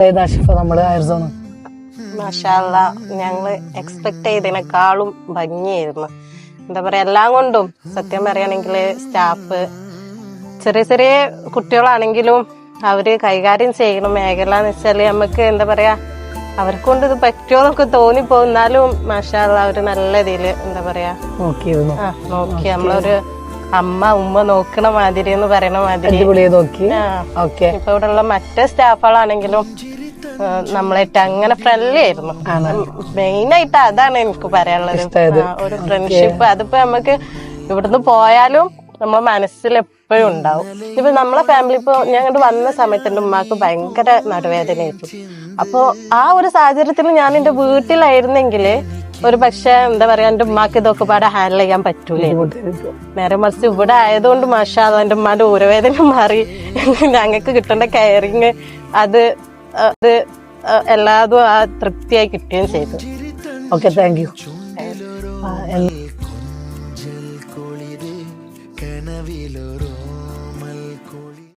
നമ്മള് മാഷാഅല്ലാ ഞങ്ങള് എക്സ്പെക്ട് ചെയ്തതിനേക്കാളും ഭംഗിയായിരുന്നു. എന്താ പറയാ, എല്ലാം കൊണ്ടും സത്യം പറയുകയാണെങ്കിൽ സ്റ്റാഫ് ചെറിയ ചെറിയ കുട്ടികളാണെങ്കിലും അവര് കൈകാര്യം ചെയ്യുന്ന മേഖല എന്ന് വെച്ചാല് നമുക്ക് എന്താ പറയാ, അവർക്ക് കൊണ്ട് ഇത് പറ്റുമോന്നൊക്കെ തോന്നിപ്പോകും. എന്നാലും മാഷാഅല്ലാ അവര് നല്ല ഇതില് എന്താ പറയാ നോക്കി നമ്മളൊരു ഉമ്മ നോക്കണ മാതിരി എന്ന് പറയണ മാതിരി ഇപ്പൊ ഇവിടെ ഉള്ള മറ്റേ സ്റ്റാഫുകളാണെങ്കിലും നമ്മളായിട്ട് അങ്ങനെ ഫ്രണ്ട്ലി ആയിരുന്നു. മെയിനായിട്ട് അതാണ് എനിക്ക് പറയാനുള്ളത്, ഒരു ഫ്രണ്ട്ഷിപ്പ്. അതിപ്പോ നമുക്ക് ഇവിടുന്ന് പോയാലും നമ്മളെ മനസ്സിൽ എപ്പോഴും ഉണ്ടാവും. ഇപ്പൊ നമ്മളെ ഫാമിലി, ഇപ്പൊ ഞാൻ ഇങ്ങോട്ട് വന്ന സമയത്ത് എന്റെ ഉമ്മാക്ക് ഭയങ്കര നടുവേദനയായിരുന്നു. അപ്പൊ ആ ഒരു സാഹചര്യത്തിൽ ഞാൻ എന്റെ വീട്ടിലായിരുന്നെങ്കില് ഒരു പക്ഷെ എന്താ പറയാ, എന്റെ ഉമ്മാക്ക് ഇതൊക്കെ പാടെ ഹാൻഡിൽ ചെയ്യാൻ പറ്റൂലേ. നേരെ മറിച്ച് ഇവിടെ ആയതുകൊണ്ട് മാഷാഅല്ലാ എന്റെ ഉമ്മാന്റെ ഊരവേദന മാറി. ഞങ്ങൾക്ക് കിട്ടേണ്ട കെയറിങ് അത് എല്ലാതും ആ തൃപ്തിയായി കിട്ടുകയും ചെയ്തു. Okay, thank you. കനവിലൊരു മൽക്കുളി